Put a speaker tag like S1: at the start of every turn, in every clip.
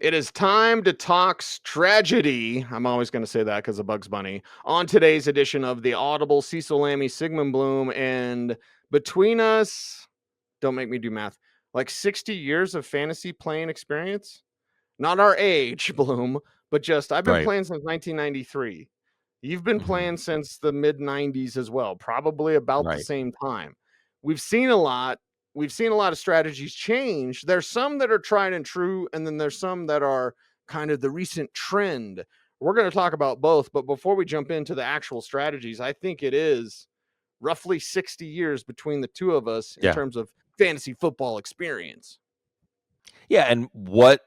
S1: It is time to talk strategy. I'm always going to say that because of Bugs Bunny. On today's edition of the Audible Cecil Lammy Sigmund Bloom, and between us, don't make me do math, like 60 years of fantasy playing experience. Not our age, Bloom, but just I've been
S2: Right.
S1: playing since 1993. You've been
S2: Mhm.
S1: playing since the mid 90s as well, probably about the
S2: Right.
S1: same time. We've seen a lot. We've seen a lot of strategies change. There's some that are tried and true, and then there's some that are kind of the recent trend. We're going to talk about both, but before we jump into the actual strategies, I think it is roughly 60 years between the two of us in
S2: Yeah.
S1: terms of fantasy football experience.
S2: Yeah, and what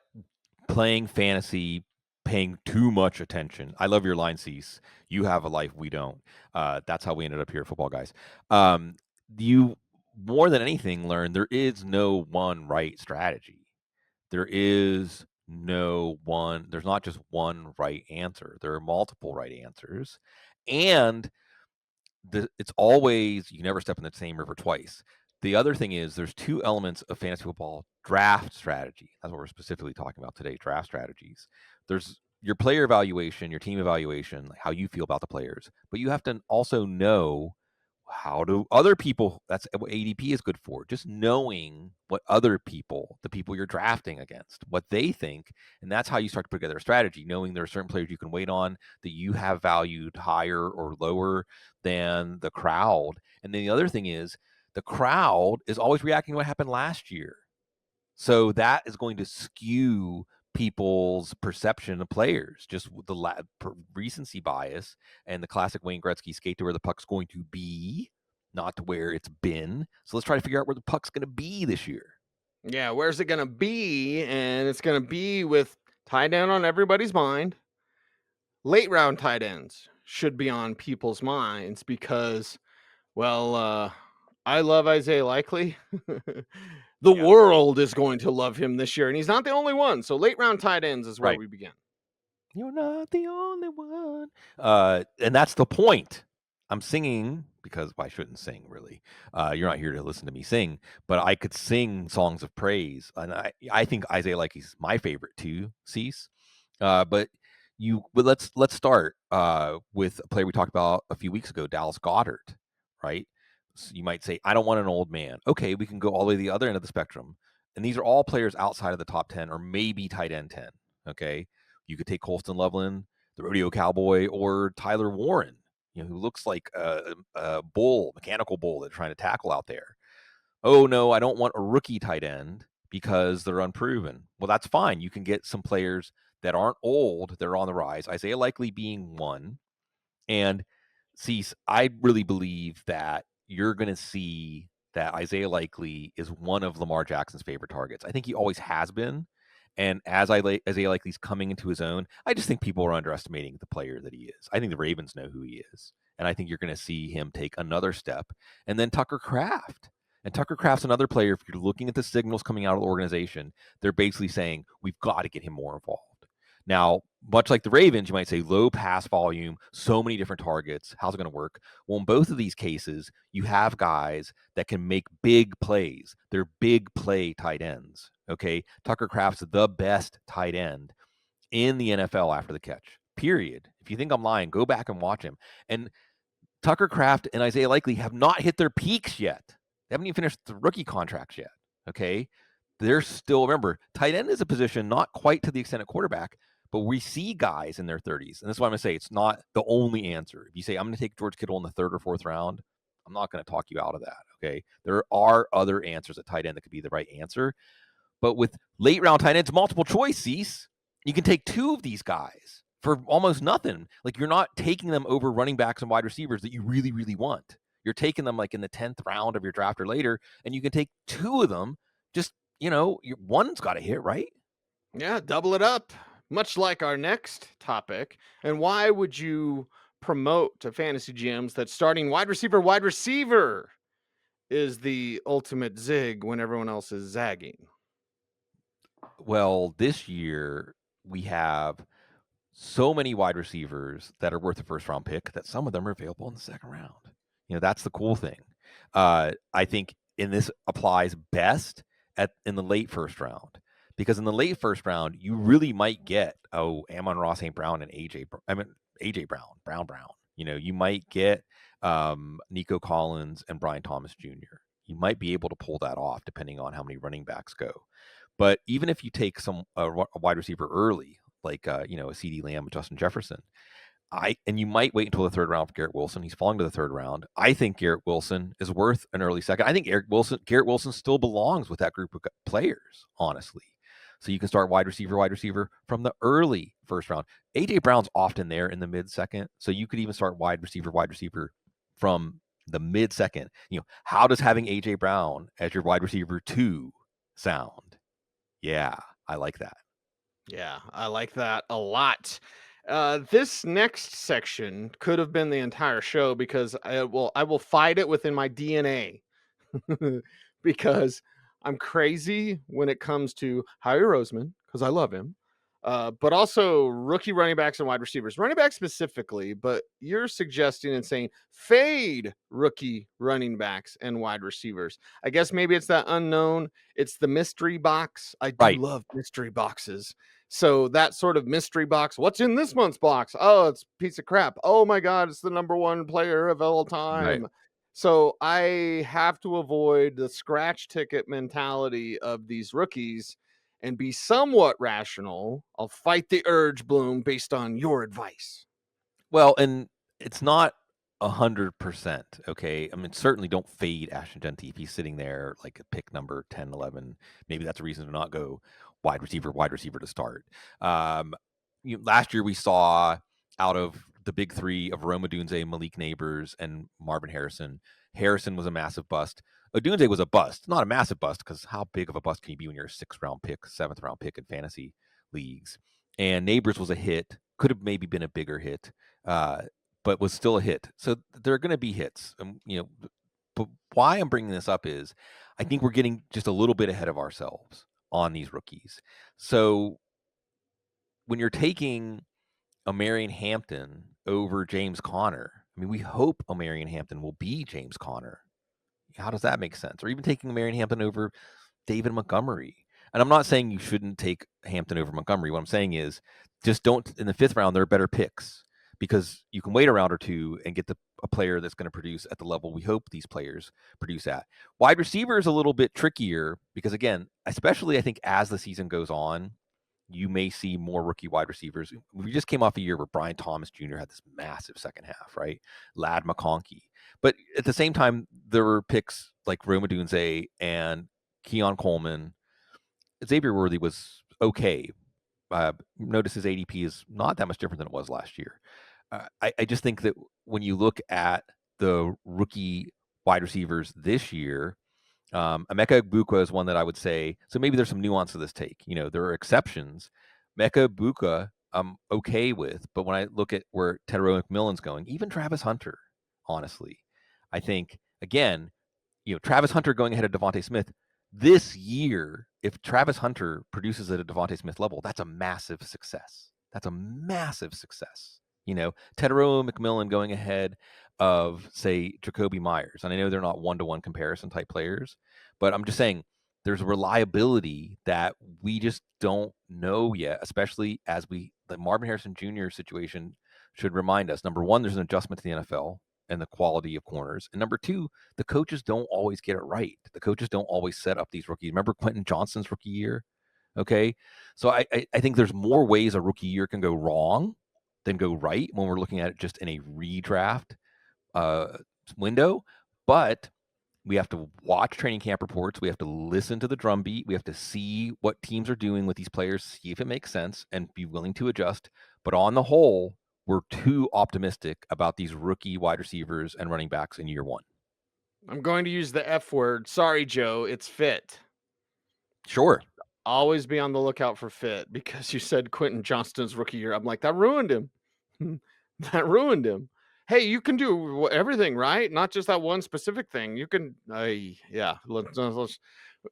S2: playing fantasy, paying too much attention. I love your line, Cease. You have a life, we don't. That's how we ended up here, football guys. Um, you more than anything learn there is no one right strategy. There is no one. There's not just one right answer. There are multiple right answers, and it's always you never step in the same river twice. The other thing is there's two elements of fantasy football draft strategy. That's what we're specifically talking about today, draft strategies. There's your player evaluation, your team evaluation, like how you feel about the players, but you have to also know how do other people, that's what ADP is good for, just knowing what other people, the people you're drafting against, what they think. And that's how you start to put together a strategy, knowing there are certain players you can wait on that you have valued higher or lower than the crowd. And then the other thing is the crowd is always reacting to what happened last year. So that is going to skew people's perception of players, just with the recency bias and the classic Wayne Gretzky skate to where the puck's going to be, not to where it's been. So let's try to figure out where the puck's going to be this year.
S1: Yeah, where's it going to be? And it's going to be with tight end on everybody's mind. Late round tight ends should be on people's minds because, well, I love Isaiah Likely. The
S2: Yeah.
S1: world is going to love him this year, and he's not the only one. So late round tight ends is where
S2: Right.
S1: we begin.
S2: You're not the only one. And that's the point. I'm singing because well, I shouldn't sing really. You're not here to listen to me sing, but I could sing songs of praise, and I think Isaiah Likey's my favorite too. Cease, but let's start with a player we talked about a few weeks ago, Dallas Goddard, right? So you might say I don't want an old man. Okay, we can go all the way to the other end of the spectrum, and these are all players outside of the top 10 or maybe tight end 10. Okay, you could take Colston Loveland, the rodeo cowboy, or Tyler Warren, who looks like a bull, mechanical bull they're trying to tackle out there. Oh, no, I don't want a rookie tight end because they're unproven. Well, that's fine. You can get some players that aren't old, they're on the rise. Isaiah Likely being one. And Cease, I really believe that you're going to see that Isaiah Likely is one of Lamar Jackson's favorite targets. I think he always has been. And as Isaiah Likely's coming into his own, I just think people are underestimating the player that he is. I think the Ravens know who he is. And I think you're going to see him take another step. And then Tucker Kraft. And Tucker Kraft's another player. If you're looking at the signals coming out of the organization, they're basically saying, we've got to get him more involved. Now, much like the Ravens, you might say low pass volume, so many different targets. How's it going to work? Well, in both of these cases, you have guys that can make big plays. They're big play tight ends. Okay. Tucker Kraft's the best tight end in the NFL after the catch, period. If you think I'm lying, go back and watch him. And Tucker Kraft and Isaiah Likely have not hit their peaks yet. They haven't even finished the rookie contracts yet. Okay. They're still, remember, tight end is a position not quite to the extent of quarterback, but we see guys in their 30s. And that's why I'm going to say it's not the only answer. If you say, I'm going to take George Kittle in the third or fourth round, I'm not going to talk you out of that. Okay. There are other answers at tight end that could be the right answer. But with late round tight ends, multiple choice, Cease, you can take two of these guys for almost nothing. Like you're not taking them over running backs and wide receivers that you really, really want. You're taking them like in the 10th round of your draft or later, and you can take two of them. Just, one's got to hit, right?
S1: Yeah, double it up, much like our next topic. And why would you promote to fantasy GMs that starting wide receiver is the ultimate zig when everyone else is zagging?
S2: Well, this year we have so many wide receivers that are worth a first round pick that some of them are available in the second round. That's the cool thing. I think in this applies best in the late first round because in the late first round, you really might get Amon-Ra St. Brown and AJ Brown. You might get Nico Collins and Brian Thomas Jr. You might be able to pull that off depending on how many running backs go. But even if you take a wide receiver early, like a CeeDee Lamb, Justin Jefferson, and you might wait until the third round for Garrett Wilson. He's falling to the third round. I think Garrett Wilson is worth an early second. I think Garrett Wilson still belongs with that group of players, honestly. So you can start wide receiver from the early first round. AJ Brown's often there in the mid second, so you could even start wide receiver from the mid second. How does having AJ Brown as your wide receiver 2 sound? Yeah, I like that.
S1: Yeah, I like that a lot. This next section could have been the entire show because I will fight it within my DNA because I'm crazy when it comes to Harry Roseman because I love him, but also rookie running backs and wide receivers, running backs specifically. But you're suggesting and saying fade rookie running backs and wide receivers. I guess maybe it's that unknown. It's the mystery box. I do
S2: Right,
S1: love mystery boxes. So that sort of mystery box. What's in this month's box? Oh, it's a piece of crap. Oh my God, it's the number one player of all
S2: right.
S1: time. So I have to avoid the scratch ticket mentality of these rookies and be somewhat rational. I'll fight the urge, Bloom, based on your advice.
S2: Well, and it's not 100%, okay? I mean, certainly don't fade Ashton Genty if he's sitting there like a pick number 10, 11. Maybe that's a reason to not go wide receiver to start. Um, last year we saw out of the big three of Rome Odunze, Malik Neighbors, and Marvin Harrison. Harrison was a massive bust. Odunze was a bust, not a massive bust, because how big of a bust can you be when you're a 6th-round pick, 7th-round pick in fantasy leagues? And Neighbors was a hit, could have maybe been a bigger hit, uh, but was still a hit. So there are going to be hits. But why I'm bringing this up is I think we're getting just a little bit ahead of ourselves on these rookies. So when you're taking Omarion Hampton over James Conner, I mean, we hope Omarion Hampton will be James Conner. How does that make sense? Or even taking Omarion Hampton over David Montgomery. And I'm not saying you shouldn't take Hampton over Montgomery. What I'm saying is just don't, in the 5th round, there are better picks because you can wait a round or two and get a player that's going to produce at the level we hope these players produce at. Wide receiver is a little bit trickier because, again, especially I think as the season goes on, you may see more rookie wide receivers. We just came off a year where Brian Thomas Jr. had this massive second half, right? Lad McConkey. But at the same time, there were picks like Rome Odunze and Keon Coleman. Xavier Worthy was okay. Notice his ADP is not that much different than it was last year. I just think that when you look at the rookie wide receivers this year, Emeka Egbuka is one that I would say. So maybe there's some nuance to this take. There are exceptions. Emeka Egbuka, I'm okay with, but when I look at where Tedero McMillan's going, even Travis Hunter, honestly, I think again, Travis Hunter going ahead of Devontae Smith this year. If Travis Hunter produces at a Devontae Smith level, that's a massive success. That's a massive success. Tedero McMillan going ahead of, say, Jacoby Myers. And I know they're not one-to-one comparison type players, but I'm just saying there's reliability that we just don't know yet, especially as the Marvin Harrison Jr. situation should remind us. Number one, there's an adjustment to the NFL and the quality of corners. And number two, the coaches don't always get it right. The coaches don't always set up these rookies. Remember Quentin Johnston's rookie year? Okay. So I think there's more ways a rookie year can go wrong than go right when we're looking at it just in a redraft uh, window. But we have to watch training camp reports. We have to listen to the drumbeat. We have to see what teams are doing with these players, see if it makes sense, and be willing to adjust. But on the whole, we're too optimistic about these rookie wide receivers and running backs in year one.
S1: I'm going to use the F word. Sorry, Joe. It's fit.
S2: Sure.
S1: Always be on the lookout for fit because you said Quentin Johnston's rookie year. I'm like, that ruined him. That ruined him. Hey, you can do everything, right? Not just that one specific thing. You can, yeah.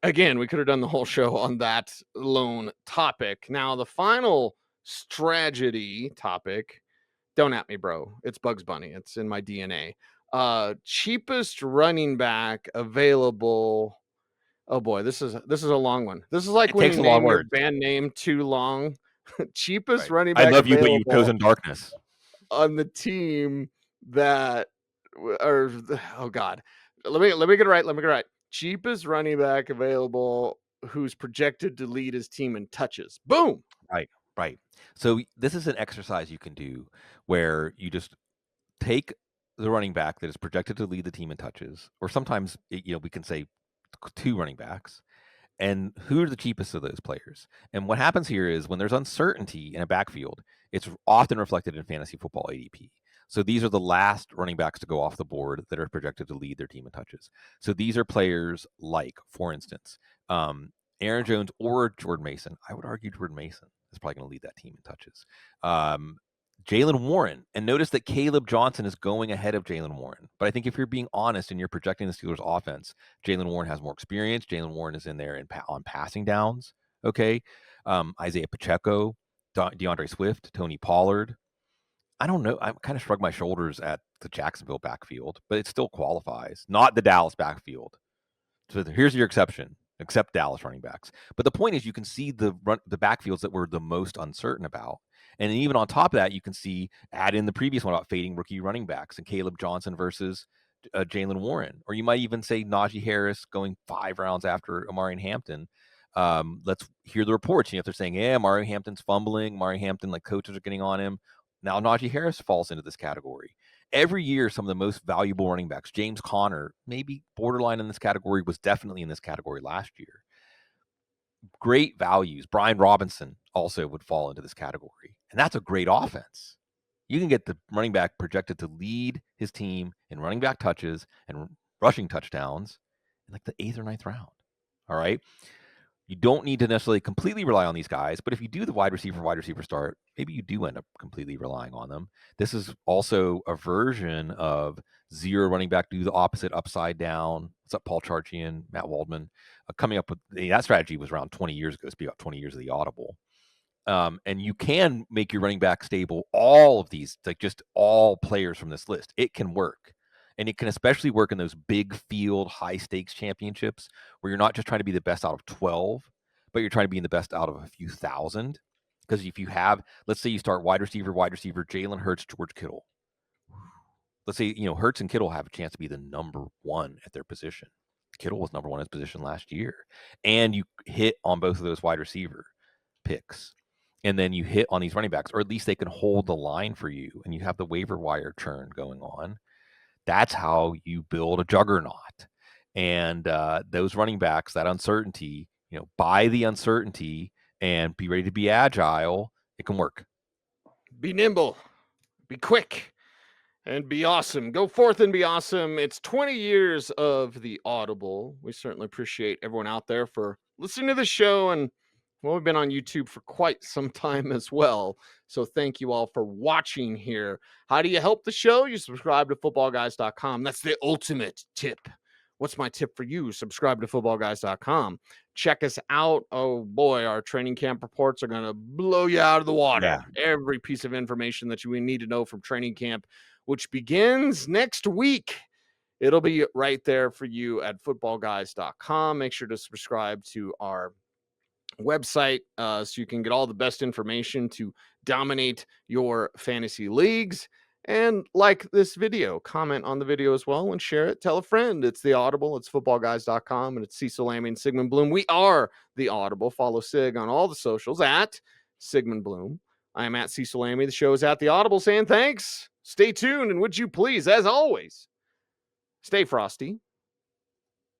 S1: Again, we could have done the whole show on that lone topic. Now, the final strategy topic. Don't at me, bro. It's Bugs Bunny. It's in my DNA. Cheapest running back available Oh boy, this is a long one. This is like
S2: It
S1: when
S2: takes
S1: you
S2: a lot of
S1: name your
S2: words.
S1: band name too long. Cheapest
S2: Right.
S1: running
S2: I
S1: back
S2: love you, but you've
S1: available
S2: chosen darkness.
S1: on the team that or oh god. Let me get it right. Let me get it right. Cheapest running back available who's projected to lead his team in touches. Boom.
S2: Right, right. So this is an exercise you can do where you just take the running back that is projected to lead the team in touches, or sometimes we can say two running backs, and who are the cheapest of those players. And what happens here is when there's uncertainty in a backfield, it's often reflected in fantasy football ADP. So these are the last running backs to go off the board that are projected to lead their team in touches. So these are players like, for instance, um, Aaron Jones or Jordan Mason. I would argue Jordan Mason is probably going to lead that team in touches. Um, Jalen Warren. And notice that Caleb Johnson is going ahead of Jalen Warren. But I think if you're being honest and you're projecting the Steelers offense, Jalen Warren has more experience. Jalen Warren is in there on passing downs. Okay. Isaiah Pacheco, DeAndre Swift, Tony Pollard. I don't know. I kind of shrug my shoulders at the Jacksonville backfield, but it still qualifies. Not the Dallas backfield. So here's your exception, except Dallas running backs. But the point is, you can see the backfields that we're the most uncertain about, and even on top of that, you can see add in the previous one about fading rookie running backs and Caleb Johnson versus Jalen Warren, or you might even say Najee Harris going 5 rounds after Amari Hampton. Let's hear the reports. If they're saying, "Yeah, Amari Hampton's fumbling, Amari Hampton, like coaches are getting on him," now Najee Harris falls into this category. Every year, some of the most valuable running backs, James Conner, maybe borderline in this category, was definitely in this category last year. Great values. Brian Robinson also would fall into this category. And that's a great offense. You can get the running back projected to lead his team in running back touches and rushing touchdowns in like the 8th or 9th round. All right. You don't need to necessarily completely rely on these guys, but if you do the wide receiver start, maybe you do end up completely relying on them. This is also a version of zero running back, do the opposite upside down. What's up, Paul Charchian, Matt Waldman? Coming up with that strategy was around 20 years ago. It's been about 20 years of the audible. And you can make your running back stable. All of these, like just all players from this list, it can work. And it can especially work in those big field, high stakes championships where you're not just trying to be the best out of 12, but you're trying to be the best out of a few thousand. Because if you have, let's say you start wide receiver, Jalen Hurts, George Kittle. Let's say, Hurts and Kittle have a chance to be the number one at their position. Kittle was number one at his position last year. And you hit on both of those wide receiver picks. And then you hit on these running backs, or at least they can hold the line for you, and you have the waiver wire churn going on. That's how you build a juggernaut. And those running backs, that uncertainty, buy the uncertainty and be ready to be agile. It can work.
S1: Be nimble. Be quick. And be awesome. Go forth and be awesome. It's 20 years of the Audible. We certainly appreciate everyone out there for listening to the show. And well, we've been on YouTube for quite some time as well. So thank you all for watching here. How do you help the show? You subscribe to footballguys.com. That's the ultimate tip. What's my tip for you? Subscribe to footballguys.com. Check us out. Oh boy, our training camp reports are going to blow you out of the water.
S2: Yeah.
S1: Every piece of information that you need to know from training camp, which begins next week. It'll be right there for you at footballguys.com. Make sure to subscribe to our website so you can get all the best information to dominate your fantasy leagues. And like this video, comment on the video as well and share it. Tell a friend. It's the Audible. It's footballguys.com, and it's Cecil Lammy and Sigmund Bloom. We are the Audible. Follow Sig on all the socials at Sigmund Bloom. I am at Cecil Lammy. The show is at the Audible, saying thanks. Stay tuned, and would you please, as always, stay frosty,